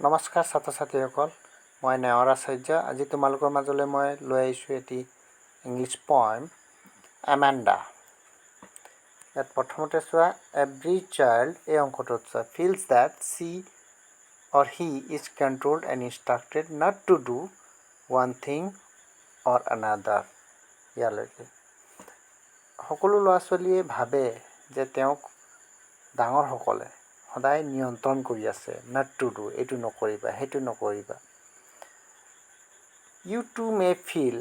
নমস্কাৰ ছাত্ৰ ছাত্ৰীসকল, মই নেওৰা আচাৰ্য। আজি তোমালোকৰ মাজলৈ মই লৈ আহিছোঁ এটি ইংলিছ পয়েম এমেণ্ডা। ইয়াত প্ৰথমতে চোৱা, এভৰি চাইল্ড, এই অংশটোত চোৱা, feels that she or he is controlled and instructed not to do one thing or another. ইয়ালৈকে সকলো ল'ৰা ছোৱালীয়ে ভাবে যে তেওঁক ডাঙৰসকলে সদায় নিয়ন্ত্ৰণ কৰি আছে, নট টু ডু, এইটো নকৰিবা, সেইটো নকৰিবা। You too may feel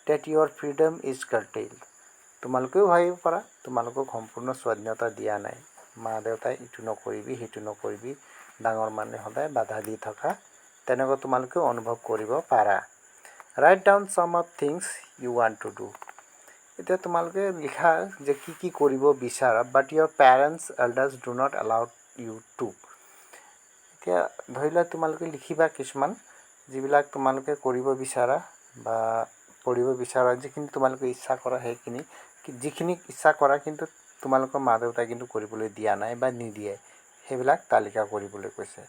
that your freedom is curtailed. তোমালোকেও ভাবিব পাৰা তোমালোকক সম্পূৰ্ণ স্বাধীনতা দিয়া নাই, মা দেউতাই ইটো নকৰিবি সেইটো নকৰিবি, ডাঙৰ মানুহে সদায় বাধা দি থকা, তেনেকুৱা তোমালোকেও অনুভৱ কৰিব পাৰা। Write down some of things you want to do. এতিয়া তোমালোকে লিখা যে কি কি কৰিব বিচাৰা, but your parents elders do not allow you to. এতিয়া ধৰি লোৱা তোমালোকে লিখিবা কিছুমান যিবিলাক তোমালোকে কৰিব বিচাৰা বা পঢ়িব বিচাৰা, যিখিনি তোমালোকে ইচ্ছা কৰা সেইখিনি, যিখিনি ইচ্ছা কৰা কিন্তু তোমালোকৰ মা দেউতাই কিন্তু কৰিবলৈ দিয়া নাই বা নিদিয়ে, সেইবিলাক তালিকা কৰিবলৈ কৈছে।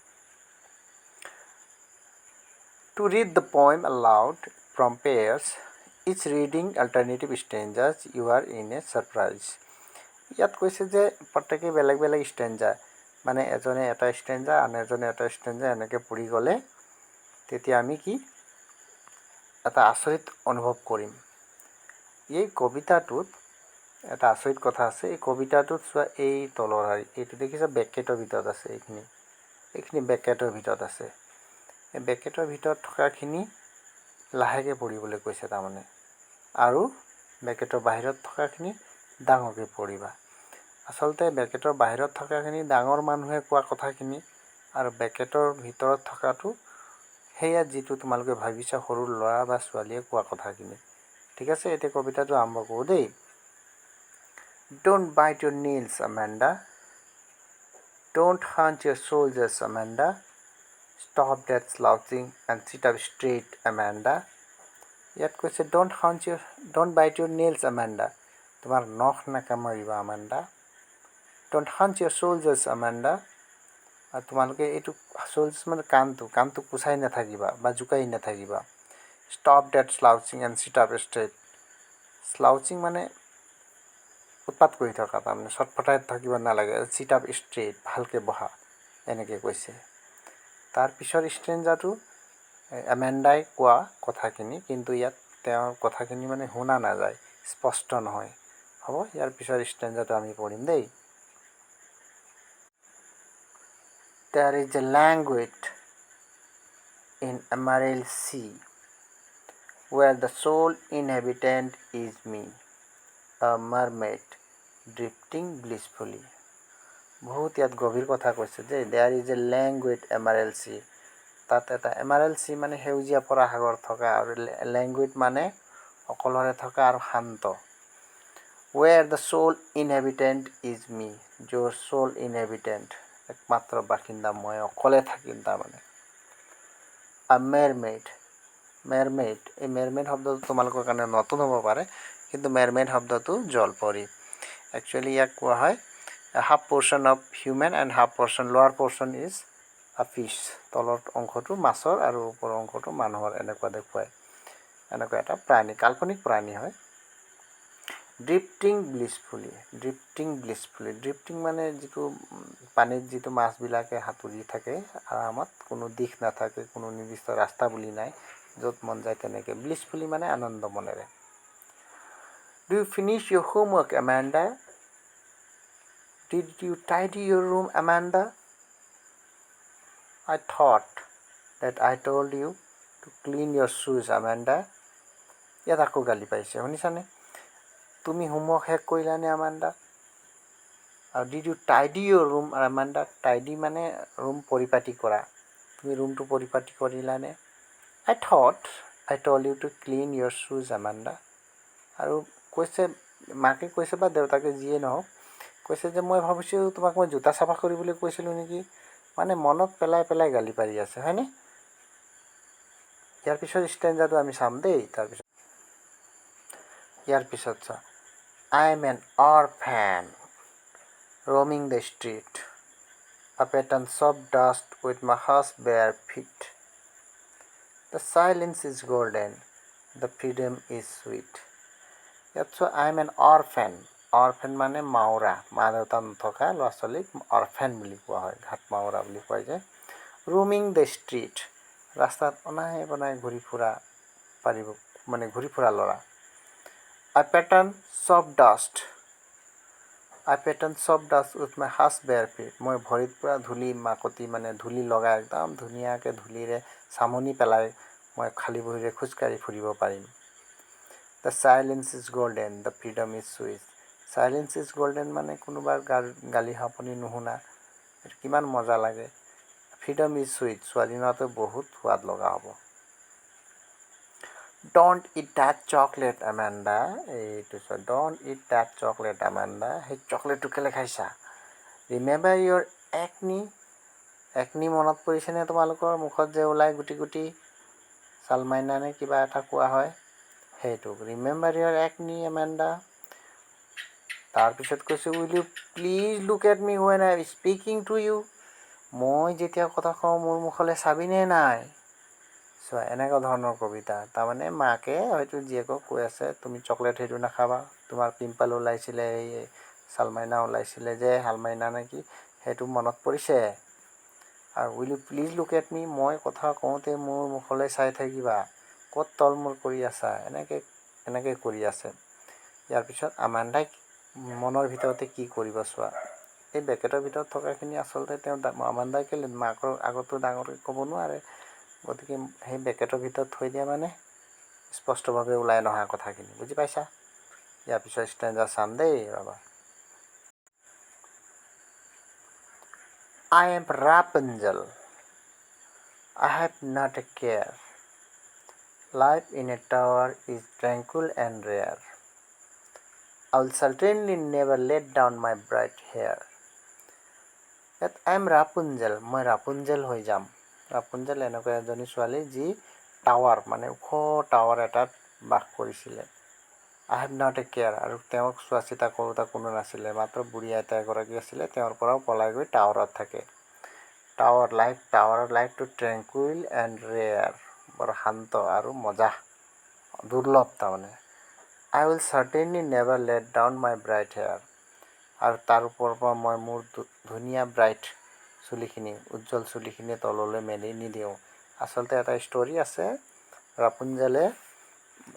To read the poem aloud from pairs, each reading alternative stanzas, you are in a surprise. ইয়াত কৈছে যে প্ৰত্যেকে বেলেগ বেলেগ ষ্টেঞ্জা, মানে এজনে এটা ষ্টেঞ্জা আন এজনে এটা ষ্টেঞ্জা এনেকৈ পঢ়ি গ'লে তেতিয়া আমি কি এটা আচৰিত অনুভৱ কৰিম। এই কবিতাটোত এটা আচৰিত কথা আছে। এই কবিতাটোত চোৱা, এই তলৰ শাৰী এইটো দেখিছা বেকেটৰ ভিতৰত আছে, এইখিনি বেকেটৰ ভিতৰত আছে। এই বেকেটৰ ভিতৰত থকাখিনি লাহেকৈ পঢ়িবলৈ কৈছে তাৰমানে, আৰু বেকেটৰ বাহিৰত থকাখিনি ডাঙৰকৈ পঢ়িবা। আচলতে বেকেটৰ বাহিৰত থকাখিনি ডাঙৰ মানুহে কোৱা কথাখিনি, আৰু বেকেটৰ ভিতৰত থকাটো সেয়া যিটো তোমালোকে ভাবিছা সৰু ল'ৰা বা ছোৱালীয়ে কোৱা কথাখিনি। ঠিক আছে, এতিয়া কবিতাটো আৰম্ভ কৰোঁ দেই। Don't bite your nails, Amanda. Don't hunch your shoulders, Amanda. Stop that slouching and sit up straight, Amanda. ইয়াত কৈছে don't bite your nails, Amanda. তোমাৰ নখ নাকামুৰিবা, Amanda. Don't hunch your shoulders, Amanda. আৰু তোমালোকে এইটো shoulders মানে কাণটো কুচাই নাথাকিবা বা জোকাই নাথাকিবা। Stop that slouching and sit up straight. Slouching মানে উৎপাত কৰি থকা, তাৰমানে চটফটাই থাকিব নালাগে। চিট আপ ষ্ট্ৰেইট, ভালকৈ বহা, এনেকৈ কৈছে। তাৰপিছৰ ষ্টেঞ্জাটো এমেণ্ডাই কোৱা কথাখিনি, কিন্তু ইয়াত তেওঁৰ কথাখিনি মানে শুনা নাযায়, স্পষ্ট নহয়। হ'ব, ইয়াৰ পিছৰ ষ্টেঞ্জাটো আমি পঢ়িম দেই। There is a language in emerald sea where the sole inhabitant is me, a mermaid drifting blissfully. বহুত ইয়াত গভীৰ কথা কৈছে যে দেয়াৰ ইজ এ লেংগুৱেজ এমাৰেল চি, তাত এটা এমাৰেল চি মানে সেউজীয়া পৰা সাগৰ থকা, আৰু লেংগুৱেজ মানে অকলৰে থকা আৰু শান্ত। ৱেৰ দ্য চ'ল ইনহেবিটেণ্ট ইজ মি, য'ৰ চ'ল ইনহেবিটেণ্ট একমাত্ৰ বাসিন্দা মই, অকলে থাকিম তাৰমানে। আ মেৰমেইড, এই মেৰমেইড শব্দটো তোমালোকৰ কাৰণে নতুন হ'ব পাৰে, কিন্তু মেৰমেইড শব্দটো জলপৰী। একচুৱেলি ইয়াক কোৱা হয় half portion of human and half portion, লোৱাৰ পৰ্চন ইজ আ ফিছ। তলৰ অংশটো মাছৰ আৰু ওপৰৰ অংশটো মানুহৰ, এনেকুৱা দেখুৱায়। এনেকুৱা এটা প্ৰাণী, কাল্পনিক প্ৰাণী হয়। ড্ৰিফটিং ব্লিছফুলি, ড্ৰিফটিং মানে যিটো পানীত যিটো মাছবিলাকে সাঁতুৰি থাকে আৰামত, কোনো দিশ নাথাকে, কোনো নিৰ্দিষ্ট ৰাস্তা বুলি নাই, য'ত মন যায় তেনেকৈ। ব্লিছফুলি মানে আনন্দ মনেৰে। Do you finish your homework, Amanda? Did you tidy your room, Amanda? I thought that I told you to clean your shoes, Amanda. ইয়াত আকৌ গালি পাইছে, শুনিছানে? তুমি হোমৱৰ্ক শেষ কৰিলানে, আমাণ্ডা? আৰু did you tidy your room, Amanda? Tidy মানে ৰুম পৰিপাটি কৰা, তুমি ৰুমটো পৰিপাটি কৰিলানে? I thought I told you to clean your shoes, Amanda. আৰু কৈছে, মাকে কৈছে বা দেউতাকে যিয়ে নহওক, কৈছে যে মই ভাবিছোঁ তোমাক মই জোতা চাফা কৰিবলৈ কৈছিলোঁ নেকি, মানে মনত পেলাই পেলাই গালি পাৰি আছে, হয়নে? ইয়াৰ পিছত ষ্টেঞ্জাটো আমি চাম দেই। তাৰপিছত ইয়াৰ পিছত চোৱা, I am N orphan roaming the street, a pattern soft dust with my horse bare feet. The silence is golden, the freedom is sweet. So I am an orphan. Orphan মানে মাওৰা, মা দেউতা নথকা ল'ৰা ছোৱালীক orphan বুলি কোৱা হয়, ঘাট মাওৰা বুলি কয় যে। roaming the street, ৰাস্তাত অনাই বনাই ঘূৰি ফুৰা পাৰিব, মানে ঘূৰি ফুৰা ল'ৰা। I pattern soft dust. I pattern soft dust with my horse bare feet. মই ভৰিত পুৰা ধূলি মাকতি, মানে ধূলি লগাই একদম ধুনীয়াকৈ ধূলিৰে চামনি পেলাই মই খালী ভৰিৰে খোজকাঢ়ি ফুৰিব পাৰিম। The silence is golden, the freedom is sweet. Silence is golden মানে কোনোবাৰ গালি সাপনি নুশুনা, এইটো কিমান মজা লাগে। Freedom is sweet, স্বাধীনতাটো বহুত সোৱাদ লগা হ'ব। Don't eat that chocolate, Amanda. এইটো চোৱা, don't eat that chocolate, Amanda. সেই চকলেটটো কেলে খাইছা? Remember your acne? acne মনত পৰিছেনে তোমালোকৰ? মুখত যে ওলাই গুটি গুটি, চালমাইনা নে কিবা এটা কোৱা হয়, সেইটো। Remember your acne, Amanda. তাৰপিছত কৈছোঁ, will you please look at me when I am speaking to you? মই যেতিয়া কথা কওঁ মোৰ মুখলৈ চাবিনে নাই? চোৱা, এনেকুৱা ধৰণৰ কবিতা। তাৰমানে মাকে হয়তো জীয়েকক কৈ আছে, তুমি চকলেট সেইটো নাখাবা, তোমাৰ পিম্পল ওলাইছিলে, এই চালমাইনা ওলাইছিলে যে, হালমাইনা নে কি, সেইটো মনত পৰিছে। আৰু will you please look at me, মই কথা কওঁতে মোৰ মুখলৈ চাই থাকিবা, ক'ত তলমূল কৰি আছা, এনেকৈ কৰি আছে। ইয়াৰ পিছত আমাণ্ডাই মনৰ ভিতৰতে কি কৰিব চোৱা। এই বেকেটৰ ভিতৰত থকাখিনি আচলতে তেওঁ আমাণ্ডাই কেলে মাকৰ আগতো ডাঙৰকৈ ক'ব নোৱাৰে, গতিকে সেই বেকেটৰ ভিতৰত থৈ দিয়া মানে স্পষ্টভাৱে ওলাই নহা কথাখিনি, বুজি পাইছা? ইয়াৰ পিছত ষ্টেঞ্জা চাম দেই ৰ'বা। I am Rapunzel. I have not a care. Life in a tower is tranquil and rare. I will certainly never let down my bright hair. That I am Rapunzel. মই Rapunzel হৈ যাম। Rapunzel এনেকুৱা এজনী ছোৱালী যি tower, মানে ওখ tower এটাত বাস কৰিছিলে। I have not a care. আৰু তেওঁক চোৱা চিতা কৰোঁতা কোনো নাছিলে, মাত্ৰ বুঢ়ী আইতা এগৰাকী আছিলে, তেওঁৰ পৰাও পলাই গৈ টাৱাৰত থাকে। টাৱাৰৰ লাইফটো ট্ৰেংকুইল এণ্ড ৰেয়াৰ, বৰ শান্ত আৰু মজা, দুৰ্লভ তাৰমানে। I will certainly never let down my bright hair. আৰু তাৰ ওপৰৰ পৰা মই মোৰ ধুনীয়া ব্ৰাইট চুলিখিনি, উজ্জ্বল চুলিখিনি তললৈ মেলি নিদিওঁ। আচলতে এটা ষ্টৰী আছে, ৰাপুঞ্জেলে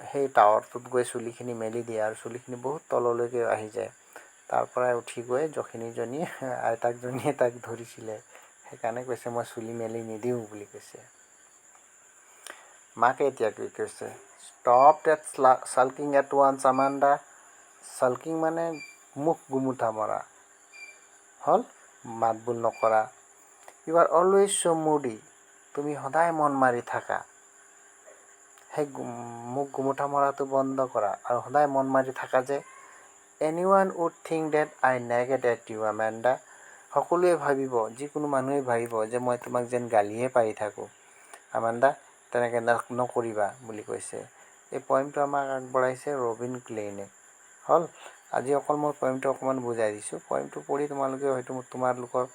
সেই টাৱাৰটোত গৈ চুলিখিনি মেলি দিয়ে আৰু চুলিখিনি বহুত তললৈকে আহি যায়। তাৰ পৰাই উঠি গৈ যখিনীজনী আইতাকজনীয়ে তাক ধৰিছিলে, সেইকাৰণে কৈছে মই চুলি মেলি নিদিওঁ বুলি কৈছে। মাকে এতিয়া কি কৈছে? Stop that sulking at once, Amanda. Sulking মানে মুখ গুমুঠা মৰা, হ'ল মাত বোল নকৰা। You are always so' moody, তুমি সদায় মন মাৰি থাকা। সেই মুখ গুমুঠা মৰাটো বন্ধ কৰা আৰু সদায় মন মাৰি থাকা যে। এনি ওৱান would think that I nagged at you, Amanda. সকলোৱে ভাবিব, যিকোনো মানুহে ভাবিব যে মই তোমাক যেন গালিহে পাৰি থাকোঁ। আমাণ্ডা, তেনেকৈ নকৰিবা বুলি কৈছে। এই পইমটো আমাক আগবঢ়াইছে ৰবিন ক্লেইনে। হ'ল, আজি অকল মই পইমটো অকণমান বুজাই দিছোঁ। পইমটো পঢ়ি তোমালোকে হয়তো তোমালোকৰ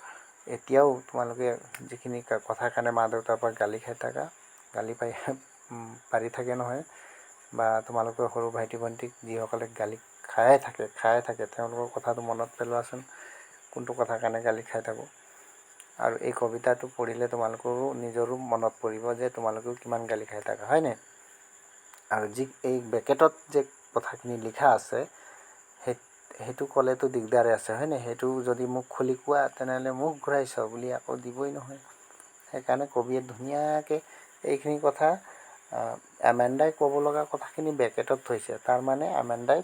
এতিয়াও তোমালোকে যিখিনি কথাৰ কাৰণে মা দেউতাৰ পৰা গালি খাই থাকা, গালি পাৰি থাকে নহয়, বা তোমালোকৰ সৰু ভাইটি ভণ্টিক যিসকলে গালি খায়ে থাকে তেওঁলোকৰ কথাটো মনত পেলোৱাচোন, কোনটো কথাৰ কাৰণে গালি খাই থাকোঁ। আৰু এই কবিতাটো পঢ়িলে তোমালোকৰো নিজৰো মনত পৰিব যে তোমালোকেও কিমান গালি খাই থাকা, হয়নে? আৰু এই বেকেটত যে কথাখিনি লিখা আছে, সেইটো ক'লেতো দিগদাৰে আছে, হয়নে? সেইটো যদি মোক খুলি কোৱা তেনেহ'লে মুখ ঘূৰাইছ বুলি আকৌ দিবই নহয়। সেইকাৰণে কবিয়ে ধুনীয়াকৈ এইখিনি কথা আমাণ্ডাই ক'ব লগা কথাখিনি বেকেটত থৈছে। তাৰমানে আমাণ্ডাই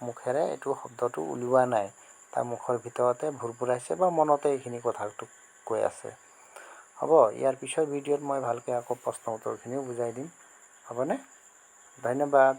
মুখেৰে এইটো শব্দটো উলিওৱা নাই, তাৰ মুখৰ ভিতৰতে ভুৰভুৰাইছে বা মনতে এইখিনি কথাটো কৈ আছে। হ'ব, ইয়াৰ পিছৰ ভিডিঅ'ত মই ভালকৈ আকৌ প্ৰশ্ন উত্তৰখিনিও বুজাই দিম, হ'বনে? ধন্যবাদ।